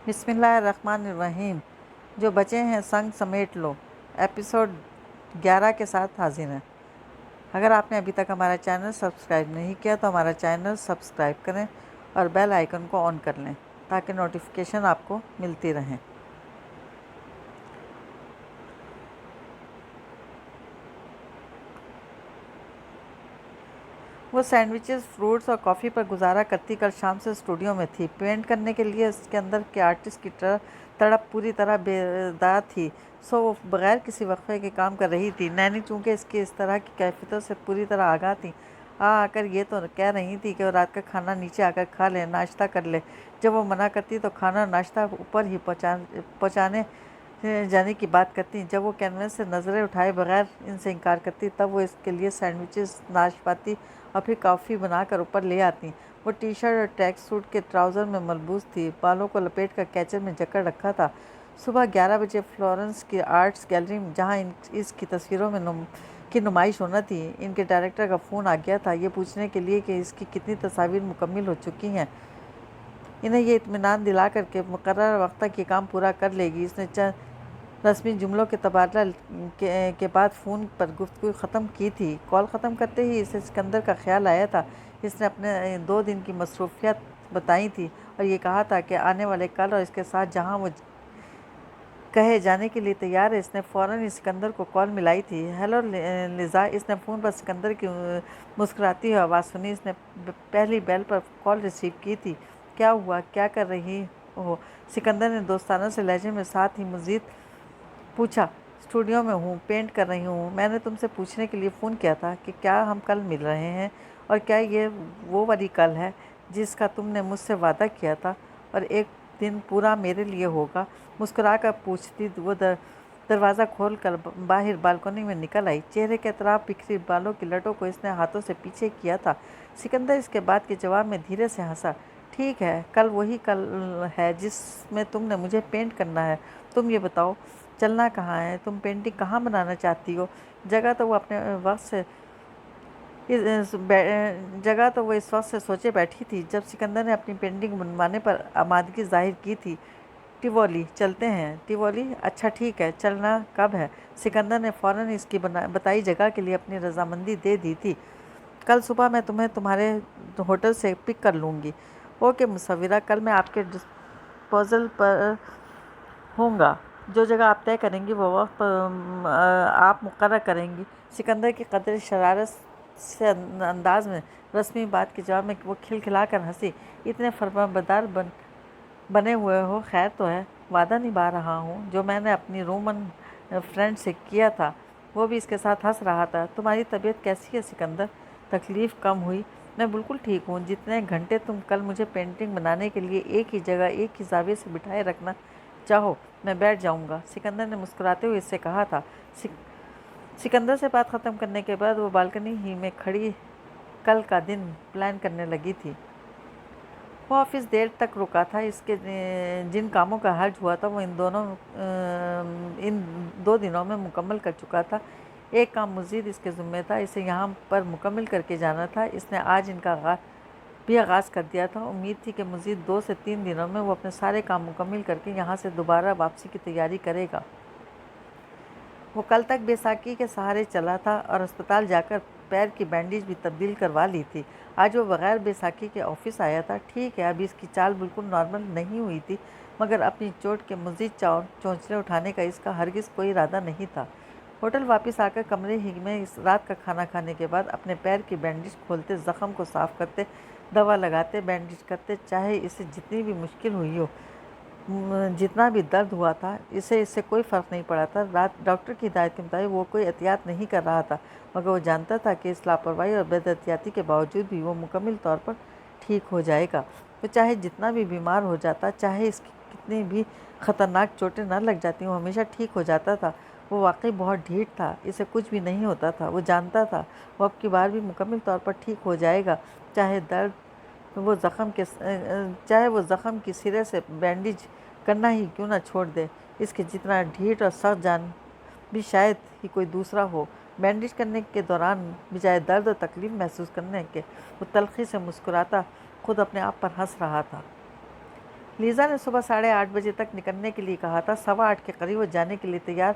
بسم اللہ الرحمن الرحیم۔ جو بچے ہیں سنگ سمیٹ لو، ایپیسوڈ 11 کے ساتھ حاضر ہیں۔ اگر آپ نے ابھی تک ہمارا چینل سبسکرائب نہیں کیا تو ہمارا چینل سبسکرائب کریں اور بیل آئیکن کو آن کر لیں تاکہ نوٹیفیکیشن آپ کو ملتی رہیں۔ وہ سینڈوچز، فروٹس اور کافی پر گزارا کرتی کل شام سے اسٹوڈیو میں تھی۔ پینٹ کرنے کے لیے اس کے اندر کے آرٹسٹ کی تڑپ پوری طرح بیدار تھی، سو وہ بغیر کسی وقفے کے کام کر رہی تھی۔ نینی چونکہ اس کی اس طرح کی کیفیتوں سے پوری طرح آگاہ تھی، آ کر یہ تو کہہ رہی تھی کہ وہ رات کا کھانا نیچے آ کر کھا لے، ناشتہ کر لے۔ جب وہ منع کرتی تو کھانا اور ناشتہ اوپر ہی پہنچانے جانے کی بات کرتی۔ جب وہ کینوس سے نظریں اٹھائے بغیر ان سے انکار کرتی تب وہ اس کے لیے سینڈوچز، ناشپاتی اور پھر کافی بنا کر اوپر لے آتی۔ وہ ٹی شرٹ اور ٹریک سوٹ کے ٹراؤزر میں ملبوس تھی، بالوں کو لپیٹ کر کیچر میں جکڑ رکھا تھا۔ صبح 11 بجے فلورنس کی آرٹس گیلری جہاں اس کی تصویروں کی نمائش ہونا تھی، ان کے ڈائریکٹر کا فون آ گیا تھا یہ پوچھنے کے لیے کہ اس کی کتنی تصاویر مکمل ہو چکی ہیں۔ انہیں یہ اطمینان دلا کر کہ مقررہ وقت تک یہ کام پورا کر لے گی۔ اس نے چند رسمی جملوں کے تبادلہ کے بعد فون پر گفتگو ختم کی تھی۔ کال ختم کرتے ہی اسے سکندر کا خیال آیا تھا۔ اس نے اپنے 2 دن کی مصروفیات بتائی تھی اور یہ کہا تھا کہ آنے والے کل اور اس کے ساتھ جہاں وہ کہے جانے کے لیے تیار ہے۔ اس نے فوراً ہی سکندر کو کال ملائی تھی۔ Hello Lisa. اس نے فون پر سکندر کی مسکراتی ہوئی آواز سنی۔ اس نے پہلی بیل پر کال ریسیو کی تھی۔ کیا ہوا؟ کیا کر رہی ہو؟ سکندر نے دوستانہ سے لہجے میں ساتھ ہی مزید پوچھا۔ اسٹوڈیو میں ہوں، پینٹ کر رہی ہوں۔ میں نے تم سے پوچھنے کے لیے فون کیا تھا کہ کیا ہم کل مل رہے ہیں اور کیا یہ وہ والی کل ہے جس کا تم نے مجھ سے وعدہ کیا تھا اور ایک دن پورا میرے لیے ہوگا۔ مسکرا کر پوچھتی وہ دروازہ کھول کر باہر بالکنی میں نکل آئی۔ چہرے کے اطراف بکھری بالوں کی لٹوں کو اس نے ہاتھوں سے پیچھے کیا تھا۔ سکندر اس کے بعد کے جواب میں دھیرے سے ہنسا۔ ٹھیک ہے، کل وہی کل ہے جس میں تم نے مجھے پینٹ کرنا ہے۔ تم یہ بتاؤ چلنا کہاں ہے؟ تم پینٹنگ کہاں بنانا چاہتی ہو؟ جگہ تو وہ اس وقت سے سوچے بیٹھی تھی جب سکندر نے اپنی پینٹنگ بنوانے پر آمادگی ظاہر کی تھی۔ ٹیوولی چلتے ہیں۔ ٹیوولی؟ اچھا ٹھیک ہے، چلنا کب ہے؟ سکندر نے فوراً اس کی بتائی جگہ کے لیے اپنی رضامندی دے دی تھی۔ کل صبح میں تمہیں تمہارے ہوٹل سے پک کر لوں گی۔ اوکے مصورہ، کل میں آپ کے ڈسپوزل پر ہوں گا۔ جو جگہ آپ طے کریں گی وہ وقت آپ مقرر کریں گی۔ سکندر کی قدرے شرارت سے انداز میں رسمی بات کے جواب میں وہ کھلکھلا کر ہنسی۔ اتنے فرمانبردار بنے ہوئے ہو، خیر تو ہے؟ وعدہ نبھا رہا ہوں جو میں نے اپنی رومن فرینڈ سے کیا تھا۔ وہ بھی اس کے ساتھ ہنس رہا تھا۔ تمہاری طبیعت کیسی ہے سکندر؟ تکلیف کم ہوئی؟ میں بالکل ٹھیک ہوں۔ جتنے گھنٹے تم کل مجھے پینٹنگ بنانے کے لیے ایک ہی جگہ ایک ہی زاویے سے بٹھائے رکھنا چاہو میں بیٹھ جاؤں گا، سکندر نے مسکراتے ہوئے اس سے کہا تھا۔ سکندر سے بات ختم کرنے کے بعد وہ بالکنی ہی میں کھڑی کل کا دن پلان کرنے لگی تھی۔ وہ آفس دیر تک رکا تھا۔ اس کے جن کاموں کا حرج ہوا تھا وہ ان 2 دنوں میں مکمل کر چکا تھا۔ ایک کام مزید اس کے ذمہ تھا، اسے یہاں پر مکمل کر کے جانا تھا۔ اس نے آج ان کا بھی آغاز کر دیا تھا۔ امید تھی کہ مزید 2 سے 3 دنوں میں وہ اپنے سارے کام مکمل کر کے یہاں سے دوبارہ واپسی کی تیاری کرے گا۔ وہ کل تک بے ساکھی کے سہارے چلا تھا اور اسپتال جا کر پیر کی بینڈیج بھی تبدیل کروا لی تھی۔ آج وہ بغیر بے ساکھی کے آفس آیا تھا۔ ٹھیک ہے، ابھی اس کی چال بالکل نارمل نہیں ہوئی تھی، مگر اپنی چوٹ کے مزید چونچلے اٹھانے کا اس کا ہرگز کوئی ارادہ نہیں تھا۔ ہوٹل واپس آ کر کمرے ہی میں اس رات کا کھانا کھانے کے بعد اپنے پیر کی بینڈیج کھولتے، زخم کو صاف کرتے، دوا لگاتے، بینڈیج کرتے، چاہے اسے جتنی بھی مشکل ہوئی ہو، جتنا بھی درد ہوا تھا، اس سے کوئی فرق نہیں پڑا تھا۔ ڈاکٹر کی ہدایت کے مطابق وہ کوئی احتیاط نہیں کر رہا تھا، مگر وہ جانتا تھا کہ اس لاپرواہی اور بے احتیاطی کے باوجود بھی وہ مکمل طور پر ٹھیک ہو جائے گا۔ وہ چاہے جتنا بھی بیمار ہو جاتا، چاہے اس کی کتنی بھی خطرناک چوٹیں نہ لگ جاتی، وہ ہمیشہ ٹھیک ہو جاتا تھا۔ وہ واقعی بہت ڈھیٹ تھا، اسے کچھ بھی نہیں ہوتا تھا۔ وہ جانتا تھا وہ اب کی بار بھی مکمل طور پر ٹھیک ہو جائے گا، چاہے وہ زخم کی سرے سے بینڈیج کرنا ہی کیوں نہ چھوڑ دے۔ اس کے جتنا ڈھیٹ اور سخت جان بھی شاید ہی کوئی دوسرا ہو۔ بینڈیج کرنے کے دوران بجائے درد اور تکلیف محسوس کرنے کے، وہ تلخی سے مسکراتا خود اپنے آپ پر ہنس رہا تھا۔ لیزا نے صبح 8:30 بجے تک نکلنے کے لیے کہا تھا۔ 8:15 کے قریب وہ جانے کے لیے تیار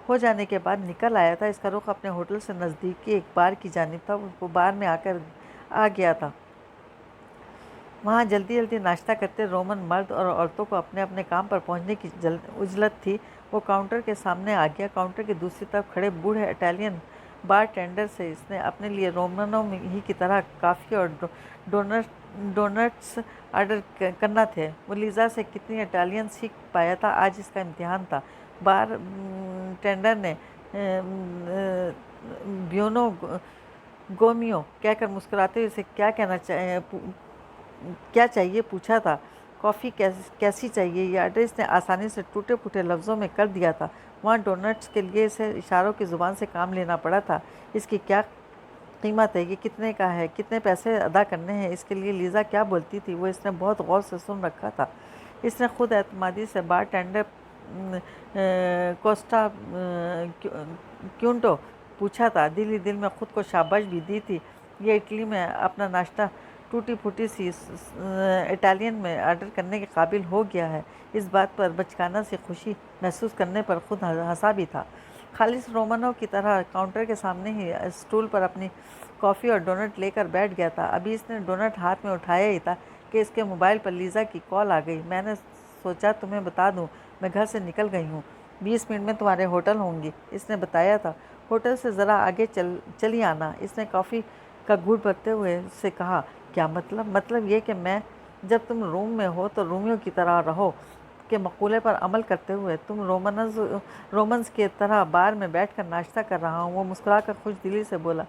ہو جانے کے بعد نکل آیا تھا۔ اس کا رخ اپنے ہوٹل سے نزدیکی ایک بار کی جانب تھا۔ وہ بار میں آ گیا تھا۔ وہاں جلدی جلدی ناشتہ کرتے رومن مرد اور عورتوں کو اپنے اپنے کام پر پہنچنے کی عجلت تھی۔ وہ کاؤنٹر کے سامنے آ گیا۔ کاؤنٹر کی دوسری طرف کھڑے بوڑھے اٹالین بار ٹینڈر سے اس نے اپنے لیے رومنوں ہی کی طرح کافی اور ڈونٹس آرڈر کرنا تھے۔ وہ لیزا سے کتنی اٹالین سیکھ پایا تھا، آج اس کا امتحان تھا۔ بار ٹینڈر نے بیونو گومیو کہہ کر مسکراتے ہوئے اسے کیا چاہیے پوچھا تھا۔ کافی کیسی چاہیے، یہ آرڈر اس نے آسانی سے ٹوٹے پھوٹے لفظوں میں کر دیا تھا۔ وہاں ڈونٹس کے لیے اسے اشاروں کی زبان سے کام لینا پڑا تھا۔ اس کی کیا قیمت ہے، یہ کتنے کا ہے، کتنے پیسے ادا کرنے ہیں، اس کے لیے لیزا کیا بولتی تھی وہ اس نے بہت غور سے سن رکھا تھا۔ اس نے خود اعتمادی سے بار ٹینڈر کوسٹا کیونٹو پوچھا تھا۔ دل ہی دل میں خود کو شاباش بھی دی تھی، یہ اٹلی میں اپنا ناشتہ ٹوٹی پھوٹی سی اٹالین میں آرڈر کرنے کے قابل ہو گیا ہے۔ اس بات پر بچکانہ سی خوشی محسوس کرنے پر خود ہنسا بھی تھا۔ خالص رومنوں کی طرح کاؤنٹر کے سامنے ہی اسٹول پر اپنی کافی اور ڈونٹ لے کر بیٹھ گیا تھا۔ ابھی اس نے ڈونٹ ہاتھ میں اٹھایا ہی تھا کہ اس کے موبائل پر لیزا کی کال آ گئی۔ میں نے سوچا تمہیں بتا دوں، میں گھر سے نکل گئی ہوں، 20 منٹ میں تمہارے ہوٹل ہوں گی، اس نے بتایا تھا۔ ہوٹل سے ذرا آگے چلی آنا، اس نے کافی کا گھونٹ بھرتے ہوئے اس سے کہا۔ کیا مطلب؟ مطلب یہ کہ میں جب تم روم میں ہو تو رومیو کی طرح رہو کے مقولے پر عمل کرتے ہوئے تم رومنز کی طرح بار میں بیٹھ کر ناشتہ کر رہا ہوں۔ وہ مسکرا کر خوش دلی سے بولا۔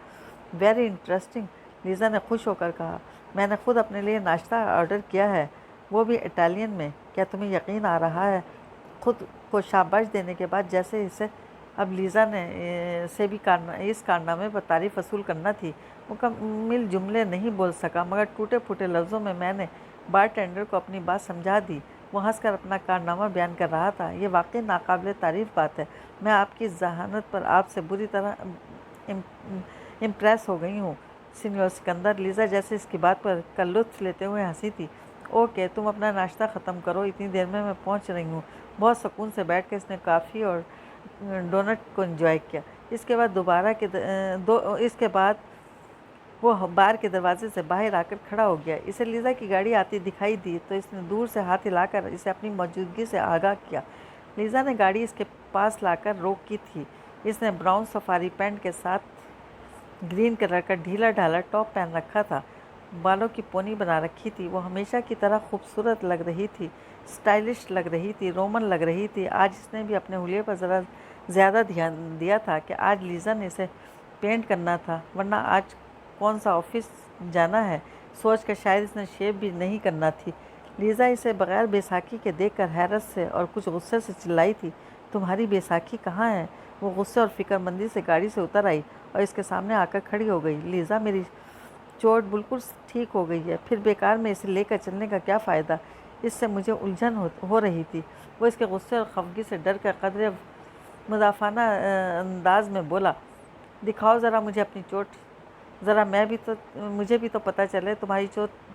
ویری انٹرسٹنگ، لیزا نے خوش ہو کر کہا۔ میں نے خود اپنے لیے ناشتہ آرڈر کیا ہے، وہ بھی اٹالین میں۔ کیا تمہیں یقین آ رہا ہے؟ خود کو شاباش دینے کے بعد جیسے اسے اب لیزا نے سے بھی اس کارنامے پر تعریف وصول کرنا تھی، مکمل جملے نہیں بول سکا، مگر ٹوٹے پھوٹے لفظوں میں میں نے بار ٹینڈر کو اپنی بات سمجھا دی۔ وہ ہنس کر اپنا کارنامہ بیان کر رہا تھا۔ یہ واقعی ناقابل تعریف بات ہے۔ میں آپ کی ذہانت پر آپ سے بری طرح امپریس ہو گئی ہوں سینیور سکندر۔ لیزا جیسے اس کی بات پر کا لطف لیتے ہوئے ہنسی تھی۔ اوکے، تم اپنا ناشتہ ختم کرو، اتنی دیر میں پہنچ رہی ہوں۔ بہت سکون سے بیٹھ کے اس نے کافی اور ڈونٹ کو انجوائے کیا۔ اس کے بعد وہ بار کے دروازے سے باہر آ کر کھڑا ہو گیا۔ اسے لیزا کی گاڑی آتی دکھائی دی تو اس نے دور سے ہاتھ ہلا کر اسے اپنی موجودگی سے آگاہ کیا۔ لیزا نے گاڑی اس کے پاس لا کر روکی تھی۔ اس نے براؤن سفاری پینٹ کے ساتھ گرین کلر کا ڈھیلا ڈھالا ٹاپ پہن رکھا تھا، بالوں کی پونی بنا رکھی تھی۔ وہ ہمیشہ کی طرح خوبصورت لگ رہی تھی، سٹائلش لگ رہی تھی، رومن لگ رہی تھی۔ آج اس نے بھی اپنے حلیے پر ذرا زیادہ دھیان دیا تھا کہ آج لیزا نے اسے پینٹ کرنا تھا، ورنہ آج کون سا آفس جانا ہے، سوچ کر شاید اس نے شیو بھی نہیں کرنا تھی۔ لیزا اسے بغیر بیساکھی کے دیکھ کر حیرت سے اور کچھ غصے سے چلائی تھی۔ تمہاری بیساکھی کہاں ہے؟ وہ غصے اور فکر مندی سے گاڑی سے اتر آئی اور اس کے سامنے آ کر کھڑی ہو گئی۔ لیزا، میری چوٹ بالکل ٹھیک ہو گئی ہے، پھر بیکار میں اسے لے کر چلنے کا کیا فائدہ؟ اس سے مجھے الجھن ہو رہی تھی۔ وہ اس کے غصے اور خفگی سے ڈر کر قدرے مدافعانہ انداز میں بولا۔ دکھاؤ ذرا مجھے اپنی چوٹ، ذرا مجھے بھی تو پتہ چلے تمہاری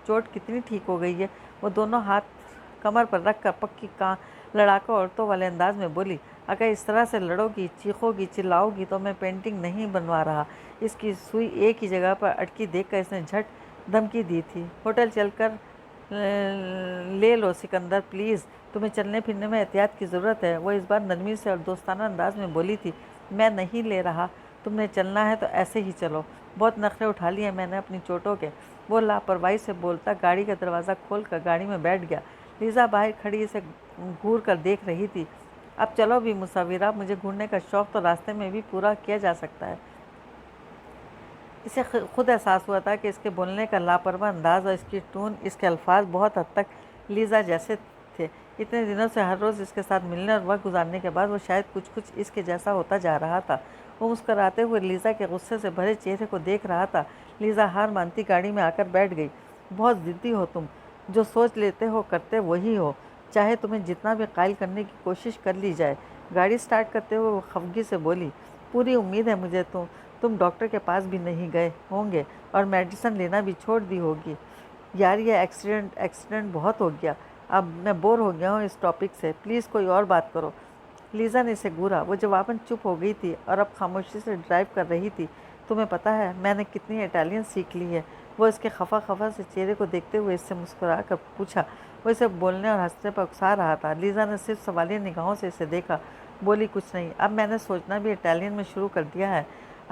چوٹ کتنی ٹھیک ہو گئی ہے۔ وہ دونوں ہاتھ کمر پر رکھ کر پکی لڑاکا عورتوں والے انداز میں بولی۔ اگر اس طرح سے لڑو گی، چیخو گی، چلاؤ گی تو میں پینٹنگ نہیں بنوا رہا۔ اس کی سوئی ایک ہی جگہ پر اٹکی دیکھ کر اس نے جھٹ دھمکی دی تھی۔ ہوٹل چل کر لے لو سکندر پلیز، تمہیں چلنے پھرنے میں احتیاط کی ضرورت ہے۔ وہ اس بار نرمی سے اور دوستانہ انداز میں بولی تھی۔ میں نہیں لے رہا، تم نے چلنا ہے تو ایسے ہی چلو، بہت نخرے اٹھا لیے میں نے اپنی چوٹوں کے۔ وہ لاپرواہی سے بولتا گاڑی کا دروازہ کھول کر گاڑی میں بیٹھ گیا۔ لیزا باہر کھڑی اسے گھور کر دیکھ رہی تھی۔ اب چلو بھی مصورہ، مجھے گھورنے کا شوق تو راستے میں بھی پورا کیا جا سکتا ہے۔ اسے خود احساس ہوا تھا کہ اس کے بولنے کا لاپرواہ انداز اور اس کی ٹون، اس کے الفاظ بہت حد تک لیزا جیسے تھے۔ اتنے دنوں سے ہر روز اس کے ساتھ ملنے اور وقت گزارنے کے بعد وہ شاید کچھ اس کے جیسا ہوتا جا رہا تھا۔ وہ مسکراتے ہوئے لیزا کے غصے سے بھرے چہرے کو دیکھ رہا تھا۔ لیزا ہار مانتی گاڑی میں آ کر بیٹھ گئی۔ بہت ضدی ہو تم، جو سوچ لیتے ہو کرتے وہی ہو، چاہے تمہیں جتنا بھی قائل کرنے کی کوشش کر لی جائے۔ گاڑی سٹارٹ کرتے ہوئے وہ خفگی سے بولی۔ پوری امید ہے مجھے تم ڈاکٹر کے پاس بھی نہیں گئے ہوں گے اور میڈیسن لینا بھی چھوڑ دی ہوگی۔ یار یہ ایکسیڈنٹ بہت ہو گیا۔ اب میں بور ہو گیا ہوں اس ٹاپک سے، پلیز کوئی اور بات کرو۔ لیزا نے اسے گھورا۔ وہ جواباً چپ ہو گئی تھی اور اب خاموشی سے ڈرائیو کر رہی تھی۔ تمہیں پتہ ہے میں نے کتنی اٹالین سیکھ لی ہے؟ وہ اس کے خفا خفا سے چہرے کو دیکھتے ہوئے اس سے مسکرا کر پوچھا۔ وہ اسے بولنے اور ہنسنے پر اکسا رہا تھا۔ لیزا نے صرف سوالیہ نگاہوں سے اسے دیکھا، بولی کچھ نہیں۔ اب میں نے سوچنا بھی اٹالین میں شروع کر دیا ہے۔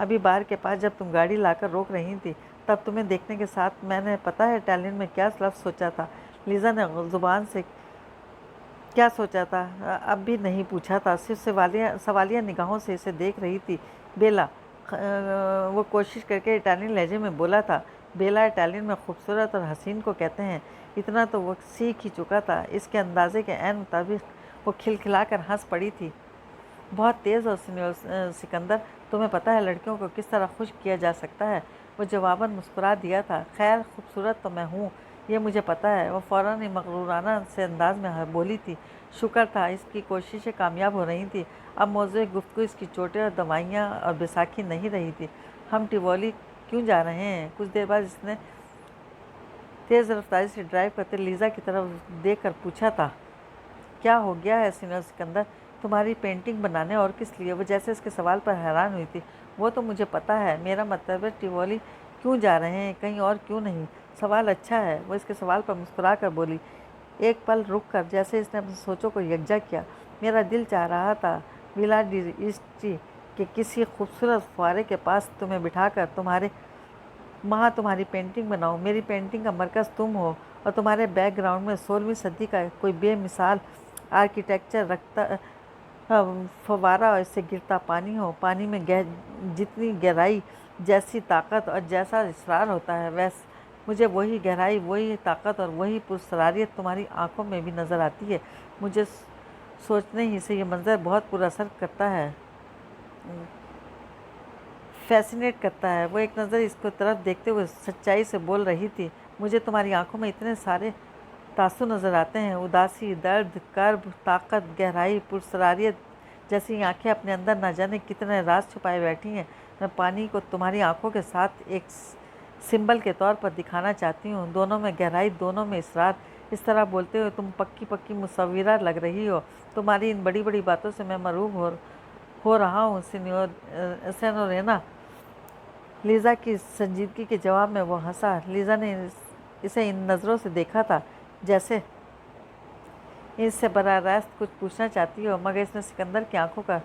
ابھی بار کے پاس جب تم گاڑی لا کر روک رہی تھی تب تمہیں دیکھنے کے ساتھ میں نے پتہ ہے اٹالین میں کیا لفظ سوچا تھا؟ لیزا نے زبان سے کیا سوچا تھا اب بھی نہیں پوچھا تھا، صرف سوالیہ نگاہوں سے اسے دیکھ رہی تھی۔ بیلا، وہ کوشش کر کے اٹالین لہجے میں بولا تھا۔ بیلا اٹالین میں خوبصورت اور حسین کو کہتے ہیں۔ اتنا تو وہ سیکھ ہی چکا تھا۔ اس کے اندازے کے عین مطابق وہ کھلکھلا کر ہنس پڑی تھی۔ بہت تیز ہو سکندر، تمہیں پتہ ہے لڑکیوں کو کس طرح خوش کیا جا سکتا ہے؟ وہ جواباً مسکرا دیا تھا۔ خیر خوبصورت تو میں ہوں، یہ مجھے پتہ ہے۔ وہ فوراً ہی مغرورانہ سے انداز میں بولی تھی۔ شکر تھا اس کی کوششیں کامیاب ہو رہی تھیں۔ اب موضوع گفتگو اس کی چوٹیں اور دوائیاں اور بیساکھی نہیں رہی تھی۔ ہم ٹیوولی کیوں جا رہے ہیں؟ کچھ دیر بعد اس نے تیز رفتاری سے ڈرائیو کرتے لیزا کی طرف دیکھ کر پوچھا تھا۔ کیا ہو گیا ہے سینئور سکندر؟ تمہاری پینٹنگ بنانے اور کس لیے؟ وہ جیسے اس کے سوال پر حیران ہوئی تھی۔ وہ تو مجھے پتہ ہے، میرا مطلب ہے ٹیوولی کیوں جا رہے ہیں، کہیں اور کیوں نہیں؟ سوال اچھا ہے۔ وہ اس کے سوال پر مسکرا کر بولی۔ ایک پل رک کر جیسے اس نے اپنی سوچوں کو یکجا کیا۔ میرا دل چاہ رہا تھا ولا ڈی ایسٹی کے کسی خوبصورت فوارے کے پاس تمہیں بٹھا کر وہاں تمہاری پینٹنگ بناؤں۔ میری پینٹنگ کا مرکز تم ہو اور تمہارے بیک گراؤنڈ میں 16ویں صدی کا کوئی بے مثال آرکیٹیکچر رکھتا فوارہ اور اس سے گرتا پانی ہو۔ پانی میں جتنی گہرائی، جیسی طاقت اور جیسا اصرار ہوتا ہے، مجھے وہی گہرائی، وہی طاقت اور وہی پراسراریت تمہاری آنکھوں میں بھی نظر آتی ہے۔ مجھے سوچنے ہی سے یہ منظر بہت پر اثر کرتا ہے، فیسینیٹ کرتا ہے۔ وہ ایک نظر اس کو طرف دیکھتے ہوئے سچائی سے بول رہی تھی۔ مجھے تمہاری آنکھوں میں اتنے سارے تاثر نظر آتے ہیں، اداسی، درد، کرب، طاقت، گہرائی، پراسراریت۔ جیسی آنکھیں اپنے اندر نہ جانے کتنے راز چھپائے بیٹھی ہیں۔ میں پانی کو تمہاری آنکھوں کے ساتھ ایک سمبل کے طور پر دکھانا چاہتی ہوں، دونوں میں گہرائی، دونوں میں اسرار۔ اس طرح بولتے ہوئے تم پکی مصورہ لگ رہی ہو۔ تمہاری ان بڑی بڑی باتوں سے میں مرعوب ہو رہا ہوں سینورینا۔ لیزا کی سنجیدگی کے جواب میں وہ ہنسا۔ لیزا نے اسے ان نظروں سے دیکھا تھا جیسے اس سے براہ راست کچھ پوچھنا چاہتی ہو، مگر اس نے سکندر کی آنکھوں کا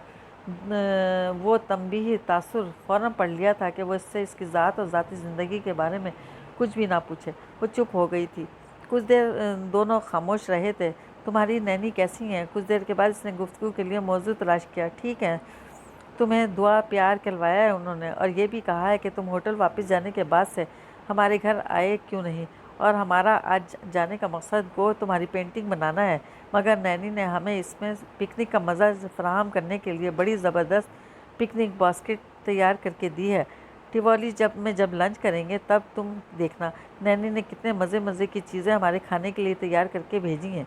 وہ تنبیہی تاثر فوراً پڑھ لیا تھا کہ وہ اس سے اس کی ذات اور ذاتی زندگی کے بارے میں کچھ بھی نہ پوچھے۔ وہ چپ ہو گئی تھی۔ کچھ دیر دونوں خاموش رہے تھے۔ تمہاری نینی کیسی ہیں؟ کچھ دیر کے بعد اس نے گفتگو کے لیے موضوع تلاش کیا۔ ٹھیک ہے، تمہیں دعا پیار کھلوایا ہے انہوں نے، اور یہ بھی کہا ہے کہ تم ہوٹل واپس جانے کے بعد سے ہمارے گھر آئے کیوں نہیں، اور ہمارا آج جانے کا مقصد گو تمہاری پینٹنگ بنانا ہے۔ مگر نینی نے ہمیں اس میں پکنک کا مزہ فراہم کرنے کے لیے بڑی زبردست پکنک باسکٹ تیار کر کے دی ہے۔ ٹیوولی جب لنچ کریں گے تب تم دیکھنا، نینی نے کتنے مزے کی چیزیں ہمارے کھانے کے لیے تیار کر کے بھیجی ہیں۔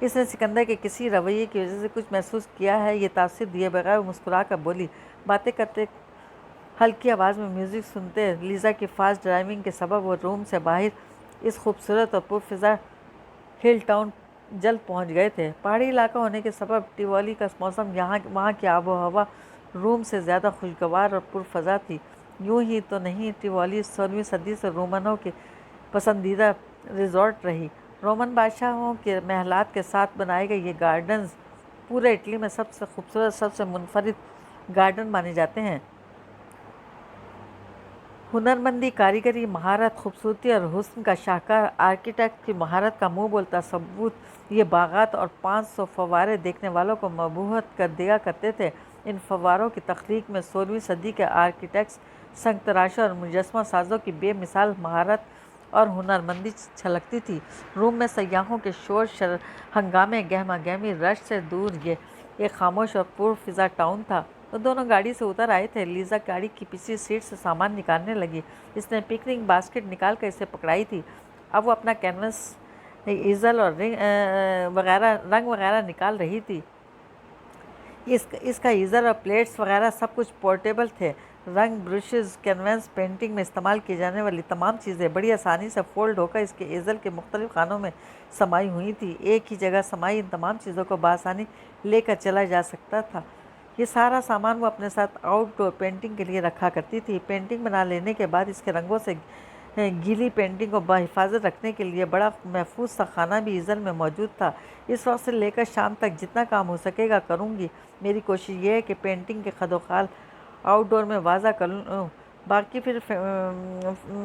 اس نے سکندر کے کسی رویے کی وجہ سے کچھ محسوس کیا ہے، یہ تاثر دیے بغیر مسکرا کر بولی۔ باتیں کرتے ہلکی آواز میں میوزک سنتے لیزا کی فاسٹ ڈرائیونگ کے سبب وہ روم سے باہر اس خوبصورت اور پرفضا ہل ٹاؤن جلد پہنچ گئے تھے۔ پہاڑی علاقہ ہونے کے سبب ٹیوولی کا موسم وہاں کی آب و ہوا روم سے زیادہ خوشگوار اور پرفضا تھی۔ یوں ہی تو نہیں ٹیوولی 16ویں صدی سے رومنوں کی پسندیدہ ریزورٹ رہی۔ رومن بادشاہوں کے محلات کے ساتھ بنائے گئے یہ گارڈنز پورے اٹلی میں سب سے خوبصورت، سب سے منفرد گارڈن مانے جاتے ہیں۔ ہنرمندی، کاریگری، مہارت، خوبصورتی اور حسن کا شاہکار آرکیٹیکٹ کی مہارت کا منہ بولتا ثبوت یہ باغات اور 500 فوارے دیکھنے والوں کو مبہوت کر دیا کرتے تھے۔ ان فواروں کی تخلیق میں 16ویں صدی کے آرکیٹیکٹس، سنگ تراشوں اور مجسمہ سازوں کی بے مثال مہارت اور ہنرمندی چھلکتی تھی۔ روم میں سیاحوں کے شور ہنگامے، گہما گہمی رش سے دور یہ ایک خاموش اور پرفضا ٹاؤن تھا۔ وہ دونوں گاڑی سے اتر آئے تھے۔ لیزا گاڑی کی پچھلی سیٹ سے سامان نکالنے لگی۔ اس نے پکنک باسکٹ نکال کر اسے پکڑائی تھی۔ اب وہ اپنا کینوس، ایزل اور رنگ وغیرہ نکال رہی تھی۔ اس کا ایزل اور پلیٹس وغیرہ سب کچھ پورٹیبل تھے۔ रंग, ब्रशेज़, कैनवास, पेंटिंग में इस्तेमाल की जाने वाली तमाम चीज़ें बड़ी आसानी से फ़ोल्ड होकर इसके एज़ल के मुख्तलिफ़ खानों में समाई हुई थी। एक ही जगह समाई इन तमाम चीज़ों को बआसानी लेकर चला जा सकता था। ये सारा सामान वो अपने साथ आउटडोर पेंटिंग के लिए रखा करती थी। पेंटिंग बना लेने के बाद इसके रंगों से गीली पेंटिंग को बाहिफाजत रखने के लिए बड़ा महफूज सा खाना भी ईज़ल में मौजूद था। इस वक्त से लेकर शाम तक जितना काम हो सकेगा करूँगी। मेरी कोशिश ये है कि पेंटिंग के खदोखाल आउटडोर में वाज़ा कर लूँ। बाकी फिर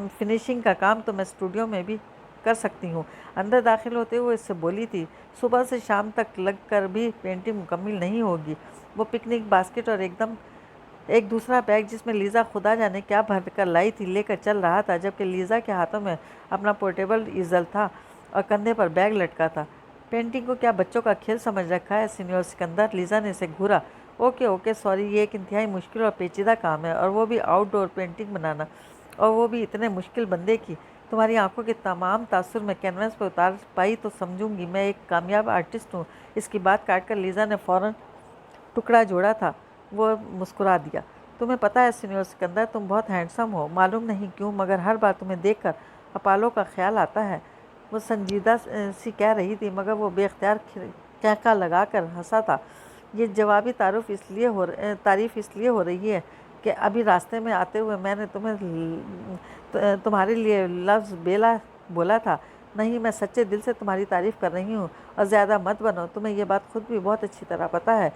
फिनिशिंग का काम तो मैं स्टूडियो में भी कर सकती हूँ। अंदर दाखिल होते हुए इससे बोली थी, सुबह से शाम तक लग कर भी पेंटिंग मुकम्मल नहीं होगी। वो पिकनिक बास्केट और एक दूसरा बैग जिसमें लीज़ा खुदा जाने क्या भर कर लाई थी लेकर चल रहा था, जबकि लीज़ा के हाथों में अपना पोर्टेबल ईज़ल था और कंधे पर बैग लटका था। पेंटिंग को क्या बच्चों का खेल समझ रखा है सीनियर सिकंदर? लीज़ा ने इसे घूरा। ओके ओके सॉरी, ये एक इंतहाई मुश्किल और पेचीदा काम है, और वो भी आउटडोर पेंटिंग बनाना, और वो भी इतने मुश्किल बंदे की। तुम्हारी आंखों के तमाम तासुर मैं कैनवास पर उतार पाई तो समझूंगी मैं एक कामयाब आर्टिस्ट हूँ। इसकी बात काटकर लीज़ा ने फ़ौरन टुकड़ा जोड़ा था। वो मुस्कुरा दिया। तुम्हें पता है सीनियर सिकंदर, तुम बहुत हैंडसम हो। मालूम नहीं क्यों मगर हर बार तुम्हें देखकर अपालो का ख्याल आता है। वो संजीदा सी कह रही थी मगर वो बेख्तियार कहका लगा कर हंसा था। ये जवाबी तारीफ़ इसलिए हो रही है कि अभी रास्ते में आते हुए मैंने तुम्हारे लिए लफ्ज़ बेला बोला था। नहीं, मैं सच्चे दिल से तुम्हारी तारीफ़ कर रही हूँ, और ज़्यादा मत बनो। तुम्हें ये बात खुद भी बहुत अच्छी तरह पता है।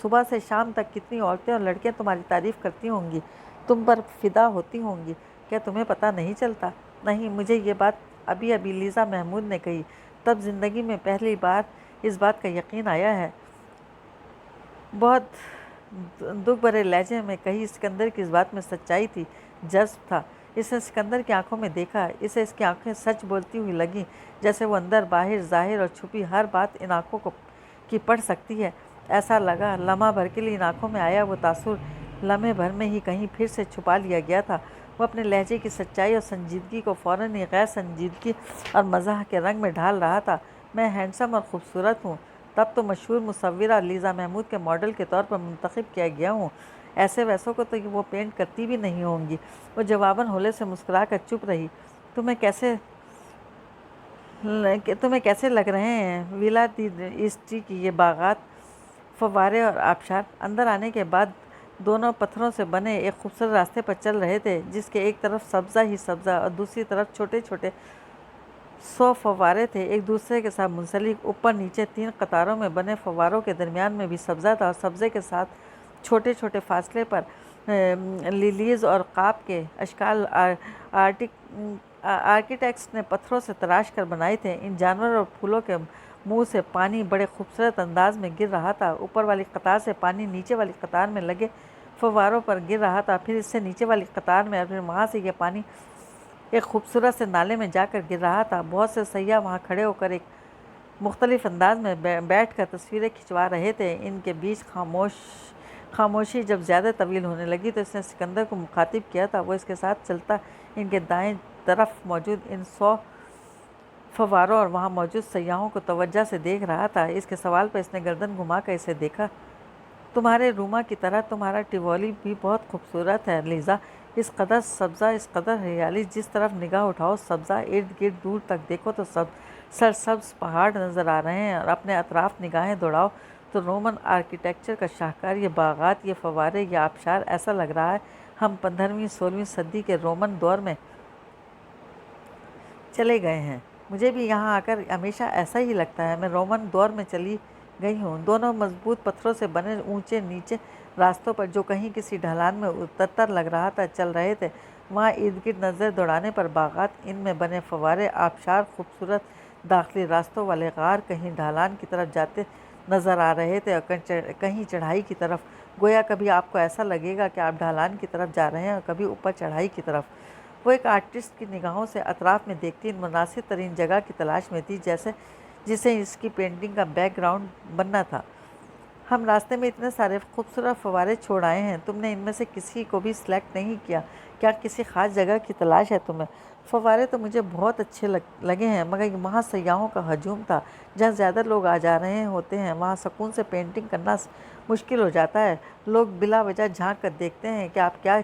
सुबह से शाम तक कितनी औरतें और लड़कियाँ तुम्हारी तारीफ़ करती होंगी, तुम पर फिदा होती होंगी। क्या तुम्हें पता नहीं चलता? नहीं, मुझे ये बात अभी अभी लीज़ा महमूद ने कही, तब ज़िंदगी में पहली बार इस बात का यकीन आया है। बहुत दुख भरे लहजे में कही सिकंदर की इस बात में सच्चाई थी, जज्ब था। इसने सिकंदर की आंखों में देखा। इसे इसकी आंखें सच बोलती हुई लगी, जैसे वो अंदर बाहर ज़ाहिर और छुपी हर बात इन आंखों की पढ़ सकती है। ऐसा लगा लम्हा भर के लिए इन आंखों में आया वो तासुर लम्हे भर में ही कहीं फिर से छुपा लिया गया था। वो अपने लहजे की सच्चाई और संजीदगी को फ़ौरन ही गैर संजीदगी और मज़ाह के रंग में ढाल रहा था। मैं हैंडसम और ख़ूबसूरत हूँ, तब तो मशहूर मुसव्विरा लीज़ा महमूद के मॉडल के तौर पर मुंतखब किया गया हूँ। ऐसे वैसों को तो वो पेंट करती भी नहीं होंगी। वो जवाबन होले से मुस्कुरा कर चुप रही। तुम्हें कैसे लग रहे हैं विला दी ईस्टी की ये बागात, फव्वारे और आबशार? अंदर आने के बाद दोनों पत्थरों से बने एक खूबसूरत रास्ते पर चल रहे थे, जिसके एक तरफ सब्ज़ा ही सब्ज़ा और दूसरी तरफ छोटे छोटे 100 फव्वारे थे, एक दूसरे के साथ मुंसलिक। ऊपर नीचे 3 कतारों में बने फव्वारों के दरमियान में भी सब्ज़ा था, और सब्ज़े के साथ छोटे छोटे फासले पर लिलीज़ और काब के अशकाल आर्किटेक्ट्स ने पत्थरों से तराश कर बनाए थे। इन जानवर और फूलों के मुंह से पानी बड़े खूबसूरत अंदाज में गिर रहा था। ऊपर वाली कतार से पानी नीचे वाली कतार में लगे फव्वारों पर गिर रहा था, फिर इससे नीचे वाली कतार में, और फिर वहाँ से यह पानी एक खूबसूरत से नाले में जाकर गिर रहा था। बहुत से सैयाह वहाँ खड़े होकर एक मुख्तलिफ अंदाज में बैठ कर तस्वीरें खिंचवा रहे थे। इनके बीच खामोशी जब ज़्यादा तवील होने लगी तो इसने सिकंदर को मुखातिब किया था। वो इसके साथ चलता इनके दाएं तरफ मौजूद इन 100 फव्वारों और वहाँ मौजूद सयाहों को तवज्जो से देख रहा था। इसके सवाल पर इसने गर्दन घुमा कर इसे देखा। तुम्हारे रूमा की तरह तुम्हारा टिवोली भी बहुत खूबसूरत है लीज़ा। इस कदर सब्ज़ा, इस कदर हरियाली, जिस तरफ निगाह उठाओ सब्ज़ा, इर्द गिर्द दूर तक देखो तो सब सरसब्ज पहाड़ नज़र आ रहे हैं, और अपने अतराफ़ निगाहें दौड़ाओ तो रोमन आर्किटेक्चर का शाहकार, ये बागात, ये फव्वारे, ये आबशार, ऐसा लग रहा है हम 15वीं-16वीं सदी के रोमन दौर में चले गए हैं। मुझे भी यहाँ आकर हमेशा ऐसा ही लगता है, मैं रोमन दौर में चली गई हूँ। दोनों मजबूत पत्थरों से बने ऊंचे नीचे रास्तों पर, जो कहीं किसी ढलान में उतरतर लग रहा था, चल रहे थे। वहाँ इर्द गिर्द नज़र दौड़ाने पर बागात, इनमें बने फव्वारे, आबशार, खूबसूरत दाखिली रास्तों वाले गार कहीं ढलान की तरफ जाते नज़र आ रहे थे और कहीं चढ़ाई की तरफ। गोया कभी आपको ऐसा लगेगा कि आप ढलान की तरफ जा रहे हैं और कभी ऊपर चढ़ाई की तरफ। वो एक आर्टिस्ट की निगाहों से अतराफ़ में देखती मुनासिब तरीन जगह की तलाश में थी, जिसे इसकी पेंटिंग का बैकग्राउंड बनना था। हम रास्ते में इतने सारे खूबसूरत फव्वारे छोड़ आए हैं, तुमने इनमें से किसी को भी सिलेक्ट नहीं किया? क्या किसी ख़ास जगह की तलाश है तुम्हें? फव्वारे तो मुझे बहुत अच्छे लगे हैं, मगर वहाँ सयाहों का हजूम था। जहाँ ज़्यादा लोग आ जा रहे होते हैं वहाँ सुकून से पेंटिंग करना मुश्किल हो जाता है। लोग बिला वजह झांक कर देखते हैं कि आप क्या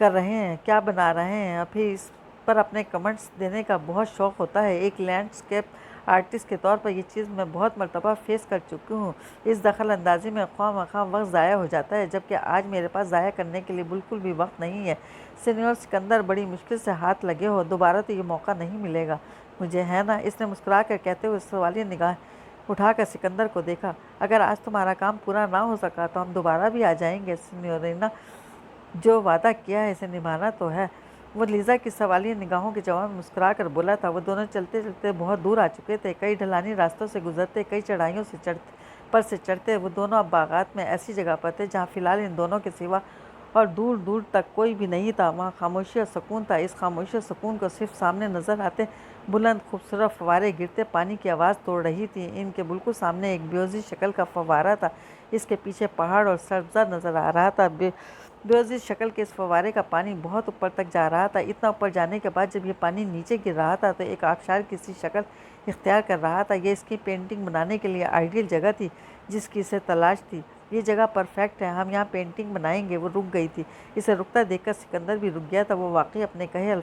कर रहे हैं, क्या बना रहे हैं, और फिर इस पर अपने कमेंट्स देने का बहुत शौक़ होता है। एक लैंडस्केप आर्टिस्ट के तौर पर ये चीज़ मैं बहुत मरतबा फेस कर चुकी हूँ। इस दखल अंदाजी में ख्वाह वक्त ज़ाया हो जाता है, जबकि आज मेरे पास ज़ाया करने के लिए बिल्कुल भी वक्त नहीं है। सीनियर सिकंदर, बड़ी मुश्किल से हाथ लगे हो, दोबारा तो ये मौका नहीं मिलेगा मुझे, है ना? इसने मुस्कुरा कर कहते हुए सवालिया निगाह उठाकर सिकंदर को देखा। अगर आज तुम्हारा काम पूरा ना हो सका तो हम दोबारा भी आ जाएंगे सिन्योरिना, जो वादा किया है इसे निभाना तो है। वो लीज़ा की सवालिया निगाहों के जवाब में मुस्कुरा कर बोला था। वो दोनों चलते चलते बहुत दूर आ चुके थे। कई ढलानी रास्तों से गुजरते, कई चढ़ाइयों से चढ़ते वो दोनों अब बागात में ऐसी जगह पर थे जहाँ फिलहाल इन दोनों के सिवा और दूर दूर तक कोई भी नहीं था। वहाँ खामोशी और सुकून था। इस खामोशी और सुकून को सिर्फ सामने नजर आते बुलंद खूबसूरत फव्वारे गिरते पानी की आवाज़ तोड़ रही थी। इनके बिल्कुल सामने एक बेवजी शक्ल का फव्वारा था। इसके पीछे पहाड़ और सब्ज़ा नज़र आ रहा था। बेवजी शक्ल के इस फव्वारे का पानी बहुत ऊपर तक जा रहा था। इतना ऊपर जाने के बाद जब ये पानी नीचे गिर रहा था तो एक आबशार की सी शक्ल इख्तियार कर रहा था। ये इसकी पेंटिंग बनाने के लिए आइडियल जगह थी जिसकी इसे तलाश थी। ये जगह परफेक्ट है, हम यहाँ पेंटिंग बनाएंगे। वो रुक गई थी। इसे रुकता देखकर सिकंदर भी रुक गया था। वो वाकई अपने कहे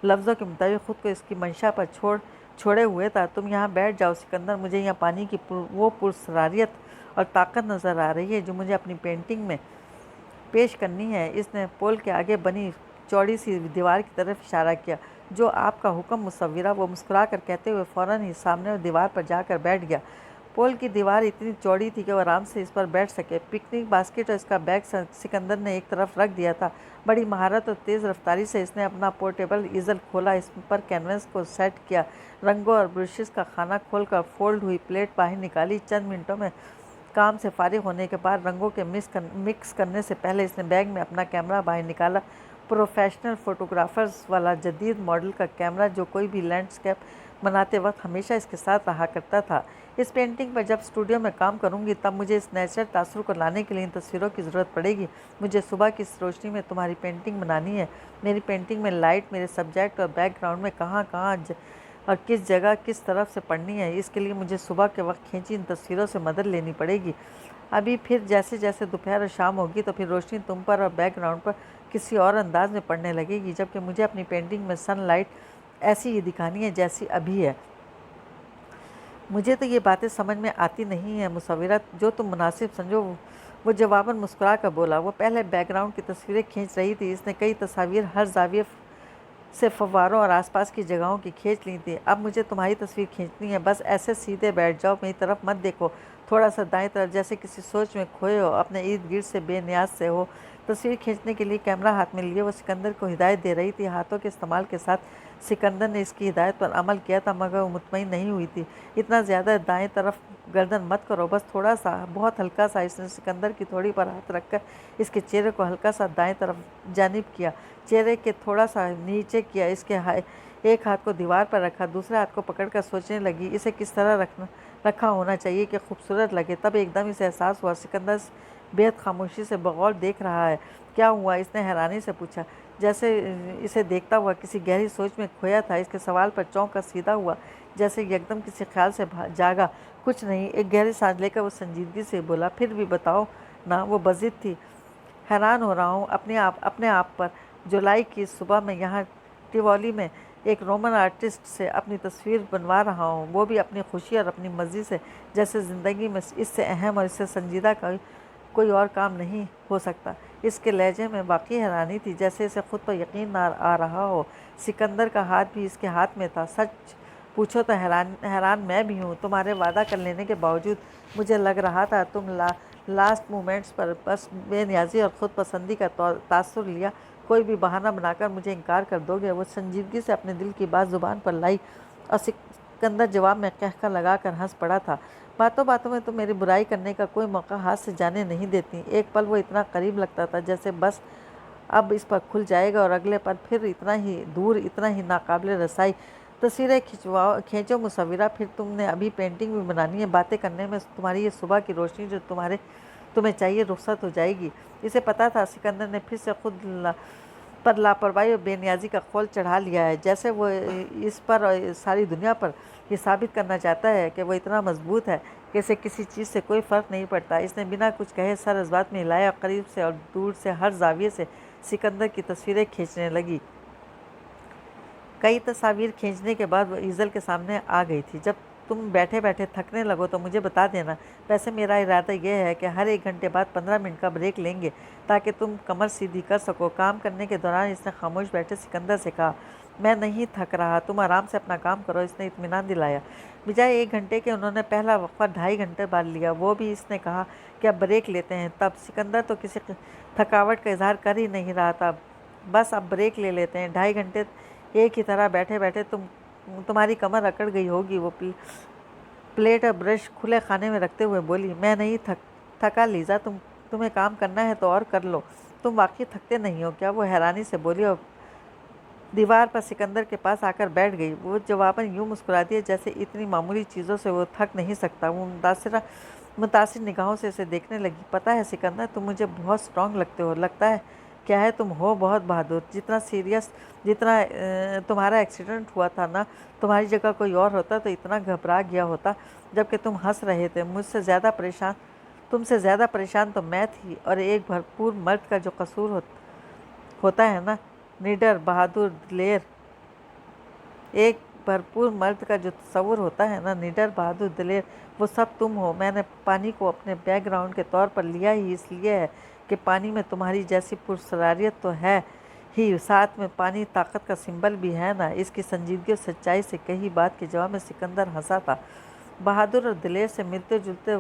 लफ्ज़ों के मुताबिक खुद को इसकी मंशा पर छोड़े हुए था। तुम यहाँ बैठ जाओ सिकंदर, मुझे यहाँ पानी की वो पुरसरारियत और ताकत नज़र आ रही है जो मुझे अपनी पेंटिंग में पेश करनी है। इसने पोल के आगे बनी चौड़ी सी दीवार की तरफ इशारा किया। जो आपका हुक्म मुसव्विरा, वो मुस्कुरा कर कहते हुए फ़ौरन ही सामने दीवार पर जाकर बैठ गया। पोल की दीवार इतनी चौड़ी थी कि वो आराम से इस पर बैठ सके। पिकनिक बास्केट और इसका बैग सिकंदर ने एक तरफ रख दिया था। बड़ी महारत और तेज़ रफ्तारी से इसने अपना पोर्टेबल ईज़ल खोला, इस पर कैनवस को सेट किया, रंगों और ब्रशेस का खाना खोलकर फोल्ड हुई प्लेट बाहर निकाली। चंद मिनटों में काम से फारिग होने के बाद रंगों के मिक्स करने से पहले इसने बैग में अपना कैमरा बाहर निकाला। प्रोफेशनल फ़ोटोग्राफर्स वाला जदीद मॉडल का कैमरा जो कोई भी लैंडस्केप बनाते वक्त हमेशा इसके साथ रहा करता था। इस पेंटिंग पर जब स्टूडियो में काम करूंगी तब मुझे इस नेचुरल तासुर को लाने के लिए इन तस्वीरों की ज़रूरत पड़ेगी। मुझे सुबह की इस रोशनी में तुम्हारी पेंटिंग बनानी है। मेरी पेंटिंग में लाइट मेरे सब्जेक्ट और बैकग्राउंड में कहाँ और किस जगह किस तरफ से पड़नी है, इसके लिए मुझे सुबह के वक्त खींची इन तस्वीरों से मदद लेनी पड़ेगी। अभी फिर जैसे जैसे दोपहर और शाम होगी तो फिर रोशनी तुम पर और बैकग्राउंड पर किसी और अंदाज में पड़ने लगेगी, जबकि मुझे अपनी पेंटिंग में सनलाइट ऐसी ही दिखानी है जैसी अभी है। मुझे तो ये बातें समझ में आती नहीं है मुसव्विरा, जो तुम मुनासिब समझो। वो जवाबन मुस्कुरा कर बोला। वो पहले बैकग्राउंड की तस्वीरें खींच रही थी। इसने कई तस्वीर हर जाविये से फव्वारों और आसपास की जगहों की खींच ली थी। अब मुझे तुम्हारी तस्वीर खींचनी है। बस ऐसे सीधे बैठ जाओ, मेरी तरफ मत देखो, थोड़ा सा दाएं तरफ, जैसे किसी सोच में खोए हो, अपने इर्द गिर्द से बेनियाज से हो। तस्वीर खींचने के लिए कैमरा हाथ में लिए वो सिकंदर को हिदायत दे रही थी। हाथों के इस्तेमाल के साथ सिकंदर ने इसकी हिदायत पर अमल किया था, मगर वो मुतमईन नहीं हुई थी। इतना ज़्यादा दाएं तरफ गर्दन मत करो, बस थोड़ा सा, बहुत हल्का सा। इसने सिकंदर की थोड़ी पर हाथ रखकर इसके चेहरे को हल्का सा दाएं तरफ जानिब किया, चेहरे के थोड़ा सा नीचे किया। इसके एक हाथ को दीवार पर रखा, दूसरे हाथ को पकड़कर सोचने लगी इसे किस तरह रखा होना चाहिए कि खूबसूरत लगे। तब एकदम इसे एहसास हुआ सिकंदर बेहद खामोशी से बगौर देख रहा है। क्या हुआ? इसने हैरानी से पूछा, जैसे इसे देखता हुआ किसी गहरी सोच में खोया था। इसके सवाल पर चौंक कर सीधा हुआ, जैसे एकदम किसी ख्याल से जागा। कुछ नहीं, एक गहरी सांस लेकर वो संजीदगी से बोला, फिर भी बताओ ना। वो बजित थी। हैरान हो रहा हूँ अपने आप पर। जुलाई की सुबह में यहाँ टिवोली में एक रोमन आर्टिस्ट से अपनी तस्वीर बनवा रहा हूँ, वो भी अपनी खुशी और अपनी मर्जी से, जैसे ज़िंदगी में इससे अहम और इससे संजीदा कोई और काम नहीं हो सकता। इसके लहजे में वाकई हैरानी थी, जैसे इसे खुद पर यकीन ना आ रहा हो। सिकंदर का हाथ भी इसके हाथ में था। सच पूछो तो हैरान मैं भी हूँ। तुम्हारे वादा कर लेने के बावजूद मुझे लग रहा था तुम लास्ट मोमेंट्स पर बस बेनियाजी और ख़ुद पसंदी का तासुर लिया कोई भी बहाना बनाकर मुझे इनकार कर दोगे। वो संजीदगी से अपने दिल की बात ज़ुबान पर लाई और सिकंदर जवाब में कहकर लगा कर हंस पड़ा था। बातों बातों में तो मेरी बुराई करने का कोई मौका हाथ से जाने नहीं देती। एक पल वो इतना करीब लगता था जैसे बस अब इस पर खुल जाएगा, और अगले पल फिर इतना ही दूर, इतना ही नाकाबिल रसाई। तस्वीरें खींचो मुसव्विरा, फिर तुमने अभी पेंटिंग भी बनानी है। बातें करने में तुम्हारी ये सुबह की रोशनी जो तुम्हें चाहिए रुखसत हो जाएगी। इसे पता था सिकंदर ने फिर से खुद पर लापरवाही और बेनियाजी का खोल चढ़ा लिया है, जैसे वो इस पर और सारी दुनिया पर ये साबित करना चाहता है कि वो इतना मजबूत है कि इसे किसी चीज़ से कोई फ़र्क नहीं पड़ता। इसने बिना कुछ कहे सर इस बात में हिलाया, करीब से और दूर से हर जाविये से सिकंदर की तस्वीरें खींचने लगी। कई तस्वीर खींचने के बाद वो ईज़ल के सामने आ गई थी। जब तुम बैठे बैठे थकने लगो तो मुझे बता देना। वैसे मेरा इरादा यह है कि हर 1 घंटे बाद 15 मिनट का ब्रेक लेंगे ताकि तुम कमर सीधी कर सको। काम करने के दौरान इसने खामोश बैठे सिकंदर से कहा, मैं नहीं थक रहा, तुम आराम से अपना काम करो। इसने इत्मीनान दिलाया। बजाय 1 घंटे के उन्होंने पहला वक्फा 2.5 घंटे बाद लिया। वो भी इसने कहा कि अब ब्रेक लेते हैं। तब सिकंदर तो किसी थकावट का इजहार कर ही नहीं रहा था। बस अब ब्रेक ले लेते हैं। 2.5 घंटे एक ही तरह बैठे बैठे तुम्हारी कमर अकड़ गई होगी। वो प्लेट और ब्रश खुले खाने में रखते हुए बोली, मैं नहीं थका लीजा, तुम्हें काम करना है तो और कर लो। तुम वाकई थकते नहीं हो क्या? वो हैरानी से बोली और दीवार पर सिकंदर के पास आकर बैठ गई। वो जवाबन यूं मुस्कुरा दिया जैसे इतनी मामूली चीज़ों से वो थक नहीं सकता। वो मुतासिर निगाहों से इसे देखने लगी। पता है सिकंदर, तुम मुझे बहुत स्ट्रांग लगते हो। लगता है क्या है, तुम हो बहुत बहादुर। जितना तुम्हारा एक्सीडेंट हुआ था ना, तुम्हारी जगह कोई और होता तो इतना घबरा गया होता। जबकि तुम हंस रहे थे। तुमसे ज़्यादा परेशान तो मैं थी। और एक भरपूर मर्द का जो कसूर होता है ना, निडर, बहादुर, दिलेर, एक भरपूर मर्द का जो तस्वुर होता है ना, निडर, बहादुर, दिलेर, वो सब तुम हो। मैंने पानी को अपने बैकग्राउंड के तौर पर लिया ही इसलिए है कि पानी में तुम्हारी जैसी पुरसरारियत तो है ही, साथ में पानी ताकत का सिंबल भी है ना। इसकी संजीदगी और सच्चाई से कही बात के जवाब में सिकंदर हंसा था। बहादुर और दिलेर से मिलते जुलते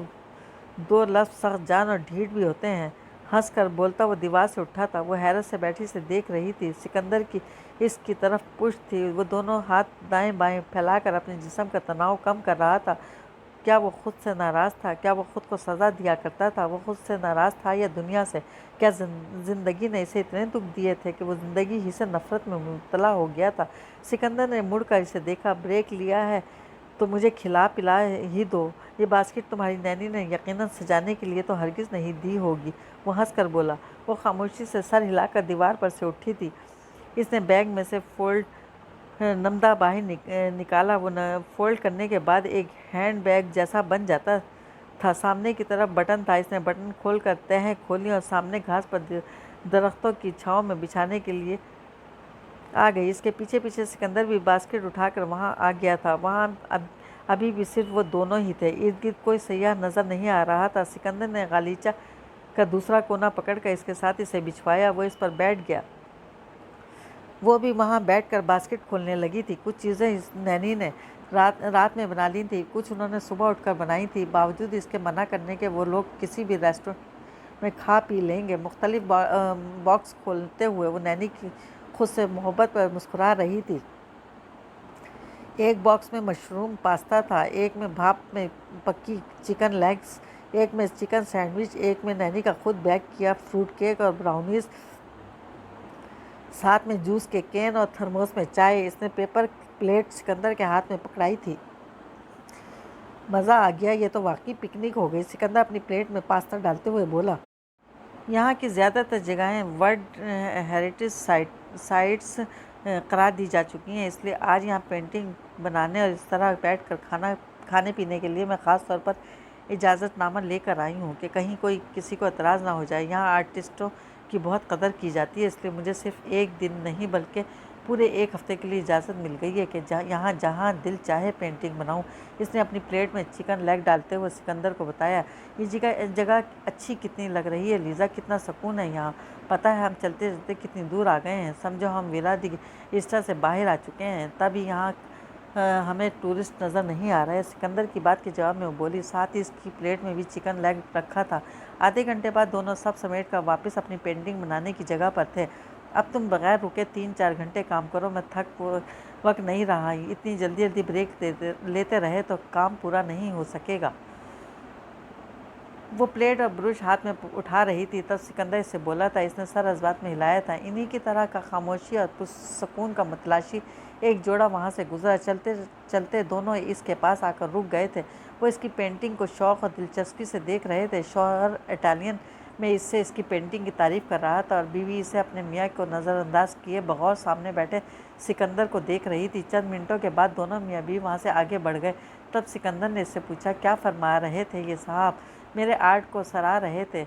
दो लफ्ज़ सख्त जान और ढीठ भी होते हैं। हंस कर बोलता वो दीवार से उठा था। वो हैरत से बैठी से देख रही थी। सिकंदर की इसकी तरफ पुश्त थी। वो दोनों हाथ दाएं बाएं फैलाकर अपने जिस्म का तनाव कम कर रहा था। क्या वो खुद से नाराज़ था? क्या वो खुद को सज़ा दिया करता था? वो खुद से नाराज़ था या दुनिया से? क्या ज़िंदगी ने इसे इतने दुख दिए थे कि वो ज़िंदगी ही से नफ़रत में मुब्तला हो गया था? सिकंदर ने मुड़ कर इसे देखा। ब्रेक लिया है तो मुझे खिला पिला ही दो। ये बास्केट तुम्हारी नैनी ने यकीनन सजाने के लिए तो हरगिज़ नहीं दी होगी। वो हंस कर बोला। वो खामोशी से सर हिलाकर दीवार पर से उठी थी। इसने बैग में से नमदा बाहर निकाला। वो फोल्ड करने के बाद एक हैंड बैग जैसा बन जाता था। सामने की तरफ बटन था। इसने बटन खोलकर तहें खोली और सामने घास पर दरख्तों की छांव में बिछाने के लिए आ गई। इसके पीछे पीछे सिकंदर भी बास्केट उठाकर वहां आ गया था। वहां अभी भी सिर्फ वो दोनों ही थे। इर्द गिर्द कोई सयाह नज़र नहीं आ रहा था। सिकंदर ने गालीचा का दूसरा कोना पकड़कर इसके साथ इसे बिछवाया। वो इस पर बैठ गया। वो भी वहाँ बैठकर बास्केट खोलने लगी थी। कुछ चीज़ें इस नैनी ने रात में बना ली थी, कुछ उन्होंने सुबह उठकर बनाई थी। बावजूद इसके मना करने के वो लोग किसी भी रेस्टोरेंट में खा पी लेंगे। मुख्तलिफ बॉक्स खोलते हुए वो नैनी की खुद से मोहब्बत पर मुस्कुरा रही थी। एक बॉक्स में मशरूम पास्ता था, एक में भाप में पक्की चिकन लेग्स, एक में चिकन सैंडविच, एक में नैनी का खुद बेक किया फ्रूट केक और ब्राउनीज, साथ में जूस के कैन और थर्मोस में चाय। इसने पेपर प्लेट सिकंदर के हाथ में पकड़ाई थी। मज़ा आ गया, ये तो वाकई पिकनिक हो गई। सिकंदर अपनी प्लेट में पास्ता डालते हुए बोला, यहाँ की ज़्यादातर जगहें वर्ल्ड हेरिटेज साइट्स करार दी जा चुकी हैं, इसलिए आज यहाँ पेंटिंग बनाने और इस तरह बैठकर खाने पीने के लिए मैं ख़ास तौर पर इजाज़तनामा लेकर आई हूँ कि कहीं कोई किसी को एतराज़ ना हो जाए। यहाँ आर्टिस्टों की बहुत कदर की जाती है, इसलिए मुझे सिर्फ एक दिन नहीं बल्कि पूरे 1 हफ़्ते के लिए इजाज़त मिल गई है कि यहाँ जहाँ दिल चाहे पेंटिंग बनाऊँ। इसने अपनी प्लेट में चिकन लेग डालते हुए सिकंदर को बताया, ये जगह अच्छी कितनी लग रही है लीज़ा, कितना सुकून है यहाँ। पता है हम चलते चलते कितनी दूर आ गए हैं। समझो हम विला दी इस्टा से बाहर आ चुके हैं, तभी यहाँ हमें टूरिस्ट नज़र नहीं आ रहा है। सिकंदर की बात के जवाब में वो बोली, साथ ही इसकी प्लेट में भी चिकन लेग रखा था। आधे घंटे बाद दोनों सब समेट कर वापस अपनी पेंटिंग बनाने की जगह पर थे। अब तुम बगैर रुके 3-4 घंटे काम करो, मैं थक वक्त नहीं रहा। इतनी जल्दी जल्दी ब्रेक लेते रहे तो काम पूरा नहीं हो सकेगा। वो प्लेट और ब्रश हाथ में उठा रही थी, तब सिकंदर इससे बोला था। इसने सर अज़बात में हिलाया था। इन्हीं की तरह का खामोशी और पुरसकून का मतलाशी एक जोड़ा वहाँ से गुजरा। चलते चलते दोनों इसके पास आकर रुक गए थे। वो इसकी पेंटिंग को शौक़ और दिलचस्पी से देख रहे थे। शौहर इटालियन में इससे इसकी पेंटिंग की तारीफ़ कर रहा था और बीवी इसे अपने मियाँ को नज़रअंदाज किए बगौर सामने बैठे सिकंदर को देख रही थी। चंद मिनटों के बाद दोनों मियाँ बीवी वहाँ से आगे बढ़ गए। तब सिकंदर ने इससे पूछा, क्या फरमा रहे थे ये साहब? मेरे आर्ट को सराह रहे थे।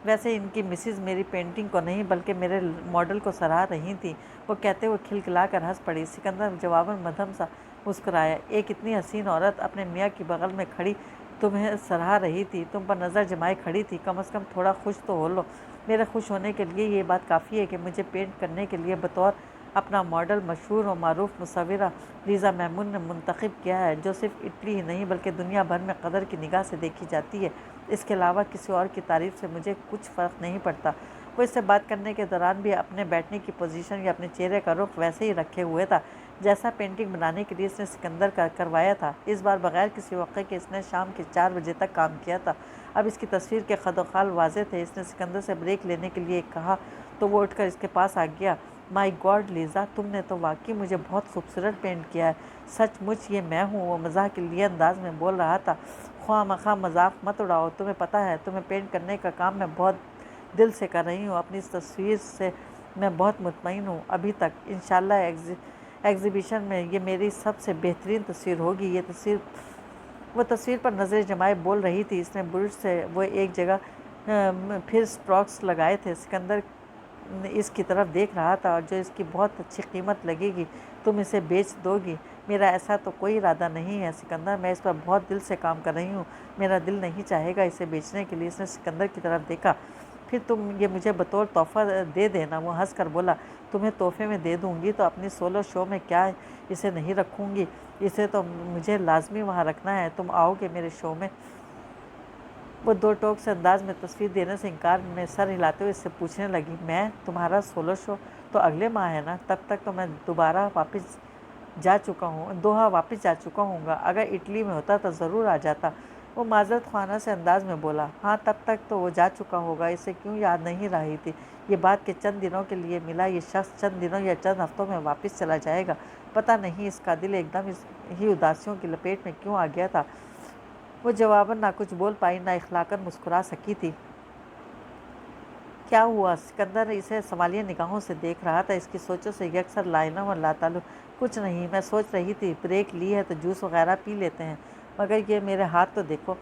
वैसे इनकी मिसेज मेरी पेंटिंग को नहीं बल्कि मेरे मॉडल को सराह रही थी। वो कहते हुए खिलखिलाकर हंस पड़ी। सिकंदर जवाबन मध्यम सा मुस्कुराया। एक इतनी हसीन औरत अपने मियाँ की बगल में खड़ी तुम्हें सराह रही थी, तुम पर नज़र जमाए खड़ी थी। कम से कम थोड़ा खुश तो हो लो। मेरे खुश होने के लिए ये बात काफ़ी है कि मुझे पेंट करने के लिए बतौर अपना मॉडल मशहूर और मारूफ मुसव्विरा लीज़ा महमूद ने मुंतखब किया है, जो सिर्फ इटली ही नहीं बल्कि दुनिया भर में कदर की निगाह से देखी जाती है। इसके अलावा किसी और की तारीफ़ से मुझे कुछ फ़र्क नहीं पड़ता। वो इससे बात करने के दौरान भी अपने बैठने की पोजीशन या अपने चेहरे का रुख वैसे ही रखे हुए था जैसा पेंटिंग बनाने के लिए इसने सिकंदर का करवाया था। इस बार बगैर किसी वक़्त के इसने शाम के 4 बजे तक काम किया था। अब इसकी तस्वीर के खदोखाल वाज़े थे। इसने सिकंदर से ब्रेक लेने के लिए कहा तो वो उठकर इसके पास आ गया। माय गॉड लीज़ा, तुमने तो वाकई मुझे बहुत खूबसूरत पेंट किया है। सचमुच ये मैं हूँ। वो मज़ाक के लिए अंदाज में बोल रहा था। ख्वामखा मजाक मत उड़ाओ। तुम्हें पता है तुम्हें पेंट करने का काम मैं बहुत दिल से कर रही हूँ। अपनी इस तस्वीर से मैं बहुत मुतमईन हूँ अभी तक। इंशाल्लाह एग्ज़िबिशन में ये मेरी सबसे बेहतरीन तस्वीर होगी। ये तस्वीर वो तस्वीर पर नज़रें जमाए बोल रही थी। इसने ब्रश से वो एक जगह फिर स्ट्रोक्स लगाए थे। सिकंदर इसकी तरफ देख रहा था। और जो इसकी बहुत अच्छी कीमत लगेगी तुम इसे बेच दोगी। मेरा ऐसा तो कोई इरादा नहीं है सिकंदर, मैं इस पर बहुत दिल से काम कर रही हूँ। मेरा दिल नहीं चाहेगा इसे बेचने के लिए। इसने सिकंदर की तरफ देखा। फिर तुम ये मुझे बतौर तोहफ़ा दे देना। वो हंस कर बोला। तुम्हें तोहफे में दे दूँगी तो अपनी सोलो शो में क्या इसे नहीं रखूँगी। इसे तो मुझे लाजमी वहाँ रखना है। तुम आओगे मेरे शो में? वो दो टोक से अंदाज में तस्वीर देने से इनकार में सर हिलाते हुए इससे पूछने लगी, मैं तुम्हारा सोलो शो तो अगले माह है ना? तब तक तो मैं दोहा वापस जा चुका हूँगा। अगर इटली में होता तो ज़रूर आ जाता। वो माजरत खाना से अंदाज में बोला। हाँ, तब तक तो वो जा चुका होगा। इसे क्यों याद नहीं रही थी ये बात कि चंद दिनों के लिए मिला ये शख्स चंद दिनों या चंद हफ्तों में वापस चला जाएगा। पता नहीं इसका दिल एकदम ही उदासियों की लपेट में क्यों आ गया था। वो जवाबन ना कुछ बोल पाई ना इखलाकन मुस्कुरा सकी थी। क्या हुआ? सिकंदर इसे सवालिया निगाहों से देख रहा था। इसकी सोचों से यकसर लाइनों और लातालु। कुछ नहीं, मैं सोच रही थी ब्रेक ली है तो जूस वगैरह पी लेते हैं। मगर ये मेरे हाथ तो देखो।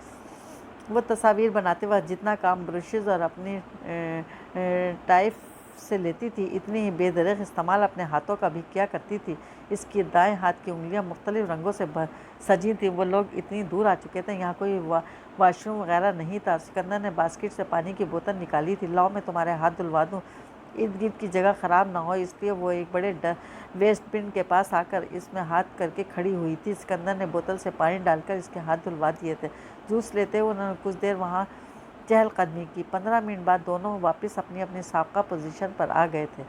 वो तस्वीर बनाते वक्त जितना काम ब्रशेज़ और अपनी टाइप से लेती थी इतनी ही बेदरग इस्तेमाल अपने हाथों का भी किया करती थी। इसकी दाएं हाथ की उंगलियां मुख्तलिफ रंगों से सजी थी। वो लोग इतनी दूर आ चुके थे, यहाँ कोई वाशरूम वगैरह नहीं था। सिकंदर ने बास्केट से पानी की बोतल निकाली थी। लाओ मैं तुम्हारे हाथ धुलवा दूँ, इर्द गिर्द की जगह ख़राब ना हो। इसलिए वो एक बड़े वेस्ट बिन के पास आकर इसमें हाथ करके खड़ी हुई थी। सिकंदर ने बोतल से पानी डालकर इसके हाथ धुलवा दिए थे। जूस लेते हुए उन्होंने कुछ देर वहाँ चहलकदमी की। 15 मिनट बाद दोनों वापस अपनी अपनी साबका पोजीशन पर आ गए थे।